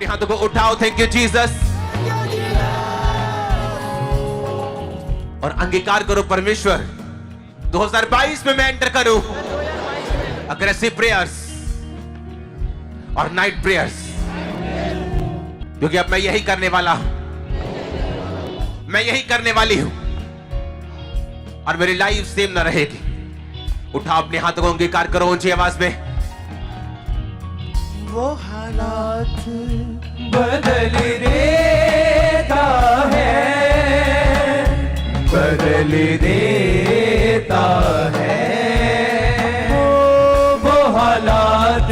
अपने हाथों को उठाओ, थैंक यू जीसस, और अंगीकार करो परमेश्वर 2022 में मैं एंटर करूं अग्रेसिव प्रेयर्स और नाइट प्रेयर्स, क्योंकि अब मैं यही करने वाला हूं, मैं यही करने वाली हूं और मेरी लाइफ सेम ना रहेगी। उठाओ अपने हाथों को, अंगीकार करो ऊंची आवाज में। वो हालात बदल देता है, बदल देता है, वो हालात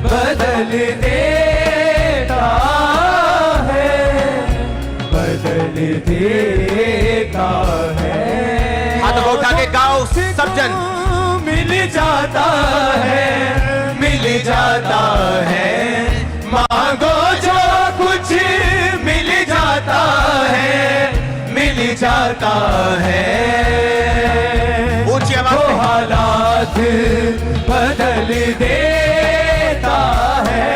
बदल देता है, बदल देता है। हाथों को उठा के गाओ सब जन। मिल जाता है, मिल जाता है, मांगो जो कुछ मिल जाता है, मिल जाता है। ऊंची आवाज वो में। हालात बदल देता है,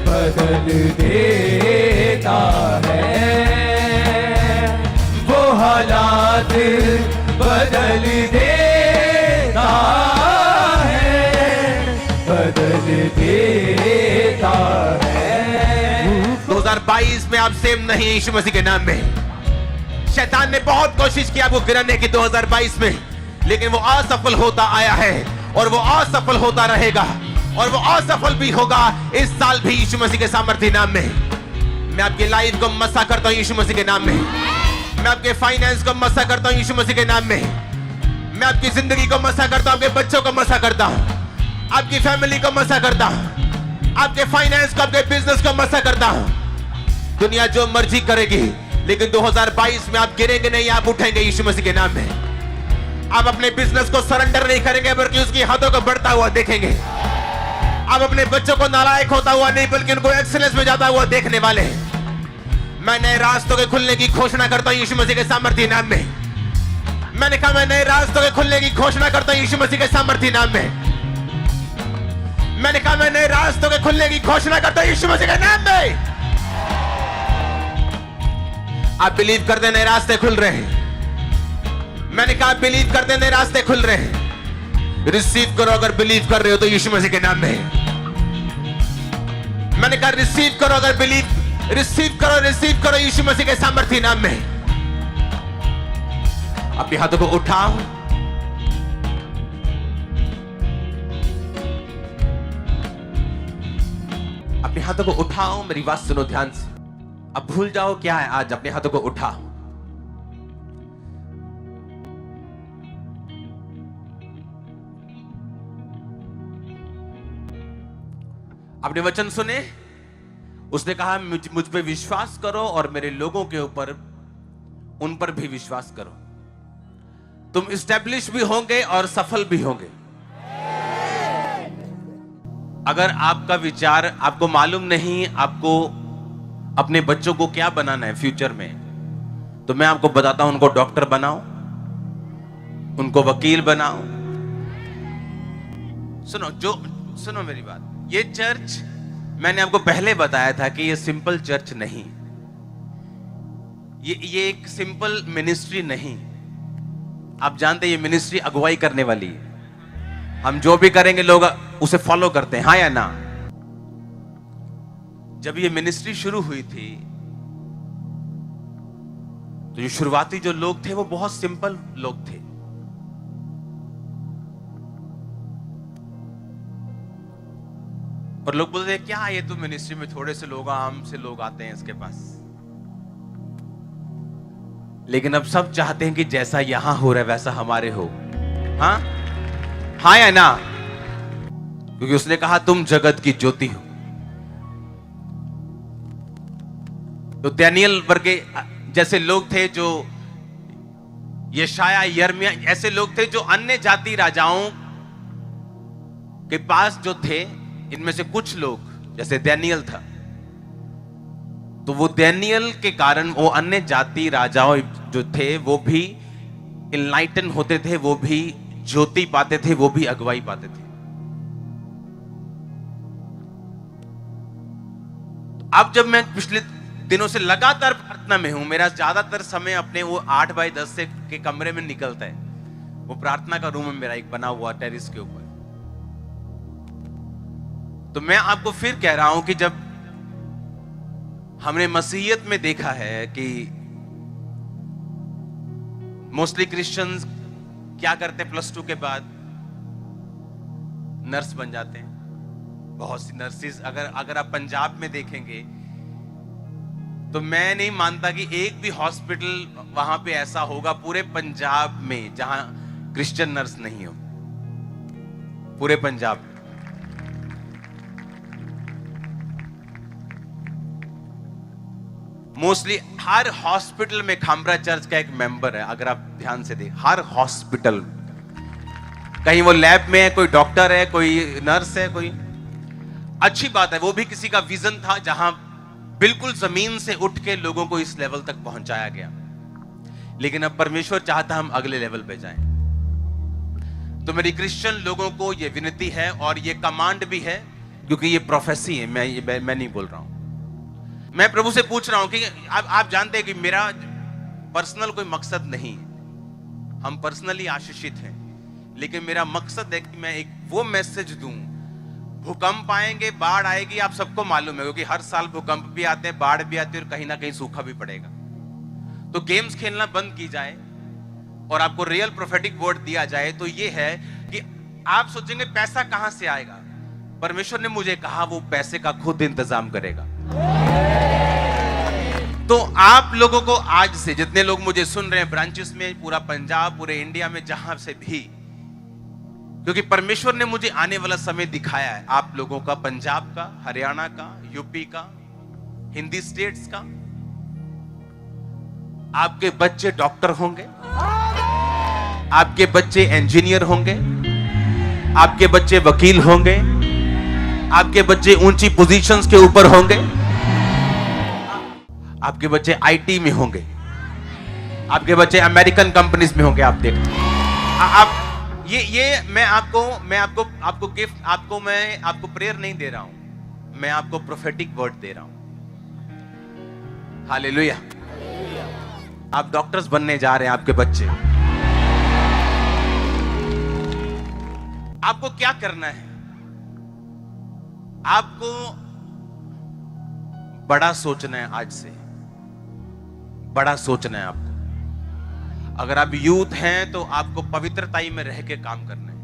बदल देता है, वो हालात बदल देता है, बदल देता है। 2022 में आप सेम नहीं है यीशु मसीह के नाम में। शैतान ने बहुत कोशिश की आपको गिराने की 2022 में, लेकिन वो असफल होता आया है और वो असफल होता रहेगा और वो असफल भी होगा इस साल भी यीशु मसीह के सामर्थ्य नाम में। मैं आपकी लाइफ को मसा करता हूं यीशु मसीह के नाम में। मैं आपके फाइनेंस को मसा करता हूं यीशु मसीह के नाम में। मैं आपकी जिंदगी को मसा करता हूं, आपके बच्चों को मसा करता हूं, आपकी फैमिली को मसा करता हूं, आपके फाइनेंस को, आपके बिजनेस को मसा करता हूं। दुनिया जो मर्जी करेगी, लेकिन 2022 में आप गिरेंगे नहीं, आप उठेंगे यीशु मसीह के नाम में। आप अपने बिजनेस को सरेंडर नहीं करेंगे, बल्कि उसकी हाथों को बढ़ता हुआ देखेंगे। आप अपने बच्चों को नालायक होता हुआ नहीं, बल्कि उनको एक्सीलेंस में जाता हुआ देखने वाले हैं। मैं नए रास्तों के खुलने की घोषणा करता हूं यीशु मसीह के सामर्थ्य नाम में। मैंने कहा मैं नए रास्तों के खुलने की घोषणा करता हूं यीशु मसीह के सामर्थ्य नाम में। मैंने कहा मैं नए रास्तों के खुलने की घोषणा करता हूं यीशु मसीह के नाम में। आप बिलीव करते नए रास्ते खुल रहे हैं। मैंने कहा बिलीव करते नए रास्ते खुल रहे हैं। रिसीव करो अगर बिलीव कर रहे हो तो यीशु मसीह के नाम में। मैंने कहा रिसीव करो अगर बिलीव, रिसीव करो यीशु मसीह के सामर्थ्य नाम में। अपने हाथों को उठाओ, अपने हाथों को उठाओ, मेरी बात सुनो ध्यान से। अब भूल जाओ क्या है आज, अपने हाथों को उठाओ। आपने वचन सुने, उसने कहा मुझ पे विश्वास करो और मेरे लोगों के ऊपर, उन पर भी विश्वास करो, तुम स्टैब्लिश भी होंगे और सफल भी होंगे। अगर आपका विचार, आपको मालूम नहीं आपको अपने बच्चों को क्या बनाना है फ्यूचर में, तो मैं आपको बताता हूं, उनको डॉक्टर बनाओ, उनको वकील बनाओ। सुनो मेरी बात। ये चर्च, मैंने आपको पहले बताया था कि ये सिंपल चर्च नहीं, ये एक सिंपल मिनिस्ट्री नहीं। आप जानते हैं ये मिनिस्ट्री अगुवाई करने वाली है। हम जो भी करेंगे लोग उसे फॉलो करते हैं, हाँ या ना। जब ये मिनिस्ट्री शुरू हुई थी तो जो शुरुआती जो लोग थे वो बहुत सिंपल लोग थे। और लोग बोलते हैं क्या ये तो मिनिस्ट्री में थोड़े से लोग, आम से लोग आते हैं इसके पास। लेकिन अब सब चाहते हैं कि जैसा यहां हो रहा है वैसा हमारे हो, हाँ हाँ या ना। क्योंकि उसने कहा तुम जगत की ज्योति हो। तो दानियल वर्गे जैसे लोग थे, जो यशाया, यिर्मयाह, ऐसे लोग थे जो अन्य जाति राजाओं के पास जो थे, इनमें से कुछ लोग जैसे दानियल था, तो वो दानियल के कारण वो अन्य जाति राजाओं जो थे वो भी इनलाइटन होते थे, वो भी ज्योति पाते थे, वो भी अगुवाई पाते थे। अब जब मैं पिछले दिनों से लगातार प्रार्थना में हूं, मेरा ज्यादातर समय अपने वो 8x10 से के कमरे में निकलता है। वो प्रार्थना का रूम है मेरा, एक बना हुआ टेरिस के ऊपर। तो मैं आपको फिर कह रहा हूं कि जब हमने मसीहियत में देखा है कि मोस्टली क्रिश्चियंस क्या करते हैं, प्लस 2 के बाद नर्स बन जाते हैं। बहुत सी नर्सेज अगर आप पंजाब में देखेंगे तो मैं नहीं मानता कि एक भी हॉस्पिटल वहां पे ऐसा होगा पूरे पंजाब में जहां क्रिश्चियन नर्स नहीं हो, पूरे पंजाब में। मोस्टली हर हॉस्पिटल में खामरा चर्च का एक मेंबर है। अगर आप ध्यान से देखें, हर हॉस्पिटल, कहीं वो लैब में है, कोई डॉक्टर है, कोई नर्स है, कोई। अच्छी बात है, वो भी किसी का विजन था जहां बिल्कुल जमीन से उठ के लोगों को इस लेवल तक पहुंचाया गया। लेकिन अब परमेश्वर चाहता हम अगले लेवल पे जाएं। तो मेरी क्रिश्चियन लोगों को यह विनती है और यह कमांड भी है, क्योंकि ये प्रोफेसी है, मैं नहीं बोल रहा हूं। मैं प्रभु से पूछ रहा हूं कि आप जानते हैं कि मेरा पर्सनल कोई मकसद नहीं, हम पर्सनली आशीषित हैं, लेकिन मेरा मकसद है कि मैं एक वो मैसेज दूं। भूकंप आएंगे, बाढ़ आएगी, आप सबको मालूम है, क्योंकि हर साल भूकंप भी आते हैं, बाढ़ भी आती है और कहीं ना कहीं सूखा भी पड़ेगा। तो गेम्स खेलना बंद की जाए और आपको रियल प्रोफेटिक वर्ड दिया जाए तो ये है कि आप सोचेंगे पैसा कहां से आएगा। परमेश्वर ने मुझे कहा वो पैसे का खुद इंतजाम करेगा। तो आप लोगों को आज से, जितने लोग मुझे सुन रहे हैं ब्रांचेस में, पूरा पंजाब, पूरे इंडिया में, जहां से भी, क्योंकि परमेश्वर ने मुझे आने वाला समय दिखाया है आप लोगों का, पंजाब का, हरियाणा का, यूपी का, हिंदी स्टेट्स का। आपके बच्चे डॉक्टर होंगे, आपके बच्चे इंजीनियर होंगे, आपके बच्चे वकील होंगे, आपके बच्चे ऊंची पोजीशंस के ऊपर होंगे, आपके बच्चे आईटी में होंगे, आपके बच्चे अमेरिकन कंपनीज में होंगे। आप देख, आप ये मैं आपको गिफ्ट, मैं आपको प्रेयर नहीं दे रहा हूं, मैं आपको प्रोफेटिक वर्ड दे रहा हूं। हालेलुया। आप डॉक्टर्स बनने जा रहे हैं, आपके बच्चे। आपको क्या करना है? आपको बड़ा सोचना है। आज से बड़ा सोचना है आपको। अगर आप यूथ हैं तो आपको पवित्रताई में रह के काम करना है,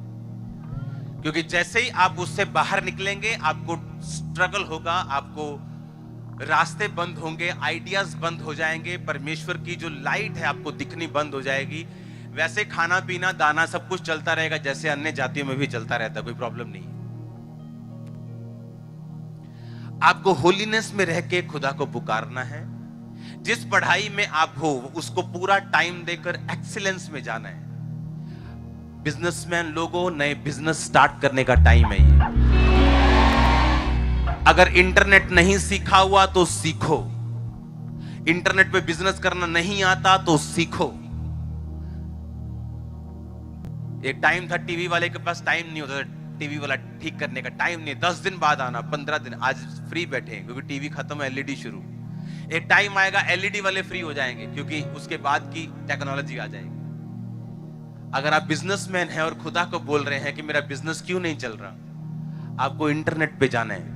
क्योंकि जैसे ही आप उससे बाहर निकलेंगे आपको स्ट्रगल होगा, आपको रास्ते बंद होंगे, आइडियाज बंद हो जाएंगे, परमेश्वर की जो लाइट है आपको दिखनी बंद हो जाएगी। वैसे खाना पीना दाना सब कुछ चलता रहेगा जैसे अन्य जातियों में भी चलता रहता, कोई प्रॉब्लम नहीं। आपको होलीनेस में रह के खुदा को पुकारना है। जिस पढ़ाई में आप हो उसको पूरा टाइम देकर एक्सीलेंस में जाना है। बिजनेसमैन लोगों, नए बिजनेस स्टार्ट करने का टाइम है ये। अगर इंटरनेट नहीं सीखा हुआ तो सीखो। इंटरनेट पे बिजनेस करना नहीं आता तो सीखो। एक टाइम था टीवी वाले के पास टाइम नहीं होता था, टीवी वाला ठीक करने का टाइम नहीं, 10 दिन बाद आना, 15 दिन। आज फ्री बैठे हैं क्योंकि टीवी खत्म है, एलईडी शुरू। एक टाइम आएगा एलईडी वाले फ्री हो जाएंगे क्योंकि उसके बाद की टेक्नोलॉजी आ जाएगी। अगर आप बिजनेसमैन हैं और खुदा को बोल रहे हैं कि मेरा बिजनेस क्यों नहीं चल रहा, आपको इंटरनेट पे जाना है।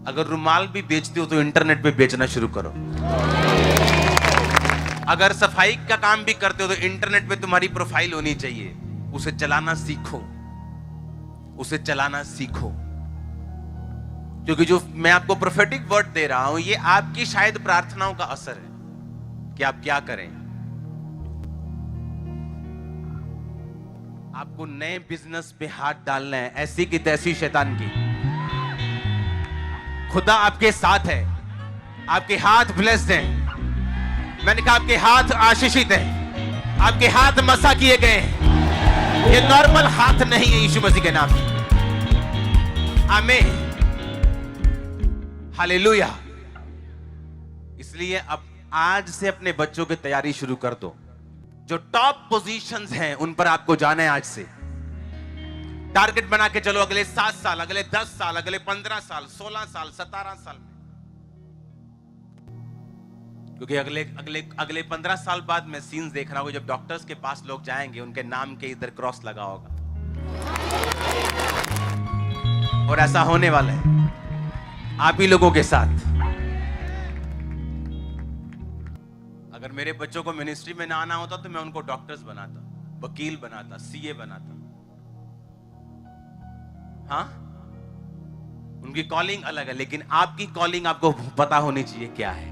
अगर रुमाल भी बेचते हो तो इंटरनेट पे बेचना शुरू करो। अगर सफाई का काम भी करते हो तो इंटरनेट पे तुम्हारी प्रोफाइल होनी चाहिए। उसे चलाना सीखो, उसे चलाना सीखो। क्योंकि जो मैं आपको प्रोफेटिक वर्ड दे रहा हूं ये आपकी शायद प्रार्थनाओं का असर है कि आप क्या करें। आपको नए बिजनेस पे हाथ डालना है, ऐसी की तैसी शैतान की। खुदा आपके साथ है, आपके हाथ ब्लेस्ड हैं। मैंने कहा आपके हाथ आशीषित हैं, आपके हाथ मसा किए गए हैं। ये नॉर्मल हाथ नहीं है यीशु मसीह के नाम में। आमीन, हालेलुया। इसलिए अब आज से अपने बच्चों की तैयारी शुरू कर दो। जो टॉप पोजीशंस हैं उन पर आपको जाना है। आज से टारगेट बना के चलो, अगले 7 साल, अगले 10 साल, अगले 15 साल, 16 साल, 17 साल में क्योंकि अगले अगले अगले 15 साल बाद मैं सीन्स देख रहा हूँ जब डॉक्टर्स के पास लोग जाएंगे, उनके नाम के इधर क्रॉस लगा होगा। और ऐसा होने वाला है आप ही लोगों के साथ। अगर मेरे बच्चों को मिनिस्ट्री में ना आना होता तो मैं उनको डॉक्टर्स बनाता, वकील बनाता, सीए बनाता। हाँ, उनकी कॉलिंग अलग है, लेकिन आपकी कॉलिंग आपको पता होनी चाहिए क्या है।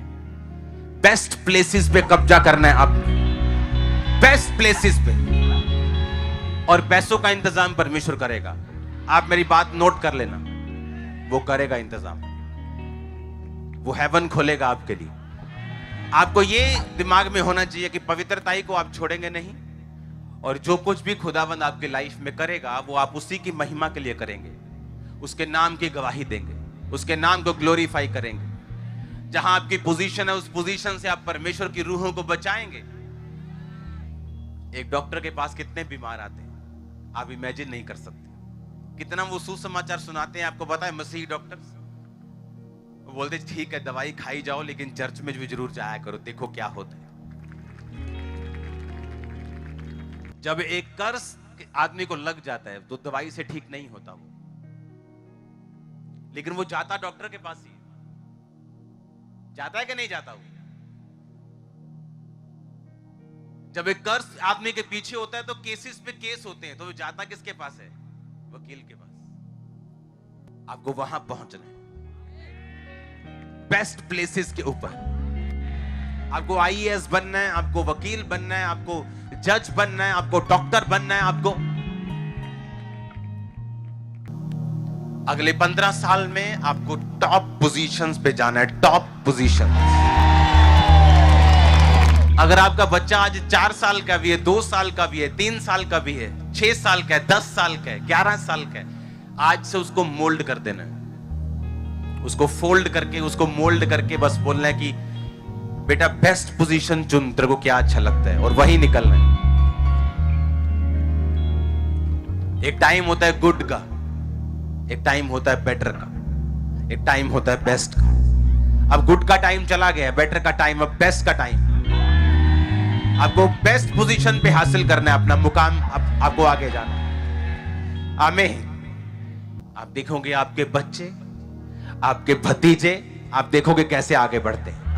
बेस्ट प्लेसेस पे कब्जा करना है आपने, बेस्ट प्लेसेस पे। और पैसों का इंतजाम परमेश्वर करेगा। आप मेरी बात नोट कर लेना, वो करेगा इंतजाम, वो हेवन खोलेगा आपके लिए। आपको ये दिमाग में होना चाहिए कि पवित्रताई को आप छोड़ेंगे नहीं, और जो कुछ भी खुदावंद आपके लाइफ में करेगा वो आप उसी की महिमा के लिए करेंगे, उसके नाम की गवाही देंगे, उसके नाम को ग्लोरीफाई करेंगे। जहां आपकी पोजीशन है उस पोजीशन से आप परमेश्वर की रूहों को बचाएंगे। एक डॉक्टर के पास कितने बीमार आते हैं आप इमेजिन नहीं कर सकते। कितना वो सुसमाचार सुनाते हैं, आपको पता है मसीही डॉक्टर्स वो बोलते ठीक है दवाई खाई जाओ लेकिन चर्च में भी जरूर जाया करो, देखो क्या होता है। जब एक कर्ज आदमी को लग जाता है तो दवाई से ठीक नहीं होता वो, लेकिन वो जाता डॉक्टर के पास ही जाता है कि नहीं जाता वो। जब एक कर्ज आदमी के पीछे होता है तो केसेस पे केस होते हैं, तो वो जाता किसके पास है? वकील के पास। आपको वहां पहुंचना है बेस्ट प्लेसेस के ऊपर। आपको आईएएस बनना है, आपको वकील बनना है, आपको जज बनना है, आपको डॉक्टर बनना है। आपको अगले 15 साल में आपको टॉप पोजीशंस पे जाना है, टॉप पोजीशन। अगर आपका बच्चा आज 4 साल का भी है, 2 साल का भी है, 3 साल का भी है, 6 साल का है, 10 साल का है, 11 साल का है, आज से उसको मोल्ड कर देना है, उसको फोल्ड करके, उसको मोल्ड करके बस बोलना है कि बेटा बेस्ट पोजीशन चुन, तेरे को क्या अच्छा लगता है, और वही निकलना है। एक टाइम होता है गुड का, एक टाइम होता है बेटर का, एक टाइम होता है बेस्ट का। अब गुड का टाइम चला गया, बेटर का टाइम, अब बेस्ट का टाइम। आपको बेस्ट पोजीशन पे हासिल करना है अपना मुकाम, आपको आगे जाना है। आमीन। आप देखोगे आपके बच्चे, आपके भतीजे, आप देखोगे कैसे आगे बढ़ते हैं।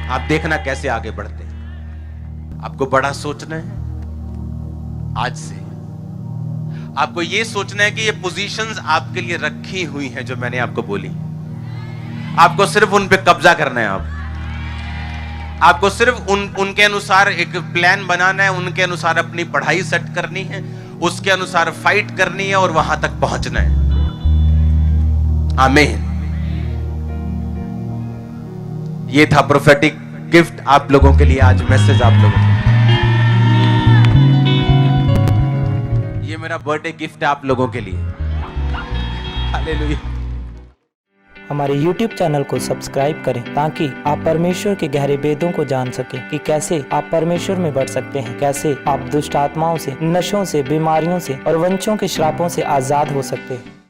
आप देखना कैसे आगे बढ़ते हैं। आपको बड़ा सोचना है आज से। आपको यह सोचना है कि ये पोजीशंस आपके लिए रखी हुई हैं जो मैंने आपको बोली। आपको सिर्फ उन पे कब्जा करना है। आपको सिर्फ उनके अनुसार एक प्लान बनाना है, उनके अनुसार अपनी पढ़ाई सेट करनी है, उसके अनुसार फाइट करनी है और वहां तक पहुंचना है। आमीन। ये था प्रोफेटिक गिफ्ट आप लोगों के लिए, आज मैसेज आप लोगों को। ये मेरा बर्थडे गिफ्ट है आप लोगों के लिए। हालेलुया। हमारे YouTube चैनल को सब्सक्राइब करें ताकि आप परमेश्वर के गहरे वेदों को जान सकें कि कैसे आप परमेश्वर में बढ़ सकते हैं, कैसे आप दुष्ट आत्माओं से, नशों से, बीमारियों से और वंशों के श्रापों से आजाद हो सकते हैं।